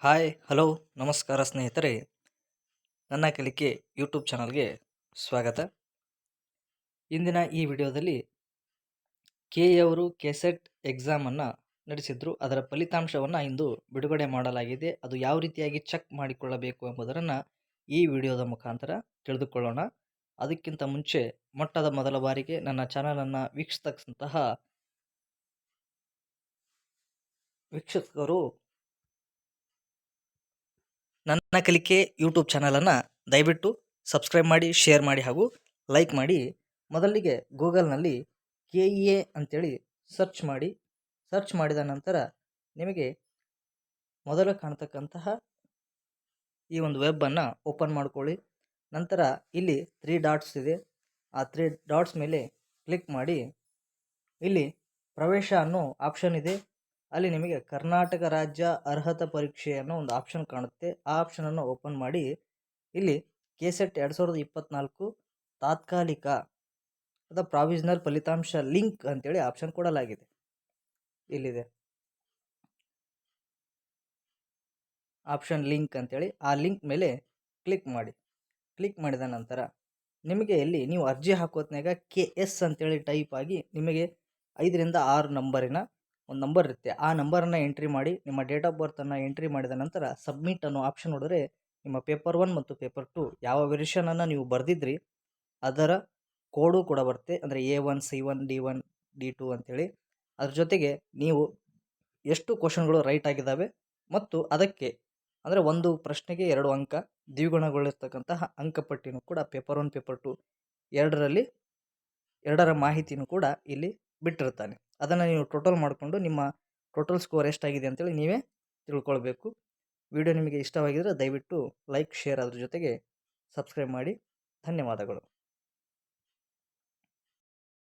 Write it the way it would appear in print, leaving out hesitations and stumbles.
Hi hello ನಮಸ್ಕಾರ ಸ್ನೇಹಿತರೆ, ನನ್ನ ಕಲಿಕೆ ಯೂಟ್ಯೂಬ್ ಚಾನಲ್ಗೆ ಸ್ವಾಗತ. ಇಂದಿನ ಈ ವಿಡಿಯೋದಲ್ಲಿ ಕೆಎವರು ಕೆಸೆಟ್ ಎಕ್ಸಾಮನ್ನು ನಡೆಸಿದ್ರು. ಅದರ ಫಲಿತಾಂಶವನ್ನು ಇಂದು ಬಿಡುಗಡೆ ಮಾಡಲಾಗಿದೆ. ಅದು ಯಾವ ರೀತಿಯಾಗಿ ಚೆಕ್ ಮಾಡಿಕೊಳ್ಳಬೇಕು ಎಂಬುದನ್ನು ಈ ವಿಡಿಯೋದ ಮುಖಾಂತರ ತಿಳಿದುಕೊಳ್ಳೋಣ. ಅದಕ್ಕಿಂತ ಮುಂಚೆ ಮೊಟ್ಟದ ಮೊದಲ ಬಾರಿಗೆ ನನ್ನ ಚಾನಲನ್ನು ವೀಕ್ಷಕರು ನನ್ನ ಕಲಿಕೆ ಯೂಟ್ಯೂಬ್ ಚಾನಲನ್ನು ದಯವಿಟ್ಟು ಸಬ್ಸ್ಕ್ರೈಬ್ ಮಾಡಿ, ಶೇರ್ ಮಾಡಿ ಹಾಗೂ ಲೈಕ್ ಮಾಡಿ. ಮೊದಲಿಗೆ ಗೂಗಲ್ನಲ್ಲಿ KEA ಅಂತೇಳಿ ಸರ್ಚ್ ಮಾಡಿದ ನಂತರ ನಿಮಗೆ ಮೊದಲು ಕಾಣ್ತಕ್ಕಂತಹ ಈ ಒಂದು ವೆಬ್ಬನ್ನು ಓಪನ್ ಮಾಡ್ಕೊಳ್ಳಿ. ನಂತರ ಇಲ್ಲಿ 3 ಡಾಟ್ಸ್ ಇದೆ. ಆ 3 ಡಾಟ್ಸ್ ಮೇಲೆ ಕ್ಲಿಕ್ ಮಾಡಿ ಇಲ್ಲಿ ಪ್ರವೇಶ ಅನ್ನೋ ಆಪ್ಷನ್ ಇದೆ. ಅಲ್ಲಿ ನಿಮಗೆ ಕರ್ನಾಟಕ ರಾಜ್ಯ ಅರ್ಹತಾ ಪರೀಕ್ಷೆ ಅನ್ನೋ ಒಂದು ಆಪ್ಷನ್ ಕಾಣುತ್ತೆ. ಆ ಆಪ್ಷನನ್ನು ಓಪನ್ ಮಾಡಿ ಇಲ್ಲಿ ಕೆಸೆಟ್ 2024 ತಾತ್ಕಾಲಿಕ ಪ್ರಾವಿಷನಲ್ ಫಲಿತಾಂಶ ಲಿಂಕ್ ಅಂತೇಳಿ ಆಪ್ಷನ್ ಕೊಡಲಾಗಿದೆ. ಇಲ್ಲಿದೆ ಆಪ್ಷನ್ ಲಿಂಕ್ ಅಂತೇಳಿ. ಆ ಲಿಂಕ್ ಮೇಲೆ ಕ್ಲಿಕ್ ಮಾಡಿ. ಕ್ಲಿಕ್ ಮಾಡಿದ ನಂತರ ನಿಮಗೆ ಇಲ್ಲಿ ನೀವು ಅರ್ಜಿ ಹಾಕೋತ್ನಾಗ KS ಅಂತೇಳಿ ಟೈಪ್ ಆಗಿ ನಿಮಗೆ 5 ರಿಂದ 6 ನಂಬರಿನ ಒಂದು ನಂಬರ್ ಇರುತ್ತೆ. ಆ ನಂಬರನ್ನು ಎಂಟ್ರಿ ಮಾಡಿ ನಿಮ್ಮ ಡೇಟ್ ಆಫ್ ಬರ್ತನ್ನು ಎಂಟ್ರಿ ಮಾಡಿದ ನಂತರ ಸಬ್ಮಿಟ್ ಅನ್ನೋ ಆಪ್ಷನ್ ನೋಡಿದ್ರೆ ನಿಮ್ಮ ಪೇಪರ್ 1 ಮತ್ತು ಪೇಪರ್ 2 ಯಾವ ವೆರಿಷನನ್ನು ನೀವು ಬರೆದಿದ್ರಿ ಅದರ ಕೋಡು ಕೂಡ ಬರುತ್ತೆ. ಅಂದರೆ A1 C1 D1 D2 ಅಂತೇಳಿ. ಅದ್ರ ಜೊತೆಗೆ ನೀವು ಎಷ್ಟು ಕ್ವಶನ್ಗಳು ರೈಟ್ ಆಗಿದ್ದಾವೆ ಮತ್ತು ಅದಕ್ಕೆ ಅಂದರೆ ಒಂದು ಪ್ರಶ್ನೆಗೆ 2 ಅಂಕ ದ್ವಿಗುಣಗೊಳಿರ್ತಕ್ಕಂತಹ ಅಂಕಪಟ್ಟಿನೂ ಕೂಡ ಪೇಪರ್ 1 ಪೇಪರ್ 2 ಎರಡರ ಮಾಹಿತಿನೂ ಕೂಡ ಇಲ್ಲಿ ಬಿಟ್ಟಿರ್ತಾನೆ. ಅದನ್ನು ನೀವು ಟೋಟಲ್ ಮಾಡಿಕೊಂಡು ನಿಮ್ಮ ಟೋಟಲ್ ಸ್ಕೋರ್ ಎಷ್ಟಾಗಿದೆ ಅಂತೇಳಿ ನೀವೇ ತಿಳ್ಕೊಳ್ಬೇಕು. ವಿಡಿಯೋ ನಿಮಗೆ ಇಷ್ಟವಾಗಿದ್ದರೆ ದಯವಿಟ್ಟು ಲೈಕ್, ಶೇರ್, ಅದ್ರ ಜೊತೆಗೆ ಸಬ್ಸ್ಕ್ರೈಬ್ ಮಾಡಿ. ಧನ್ಯವಾದಗಳು.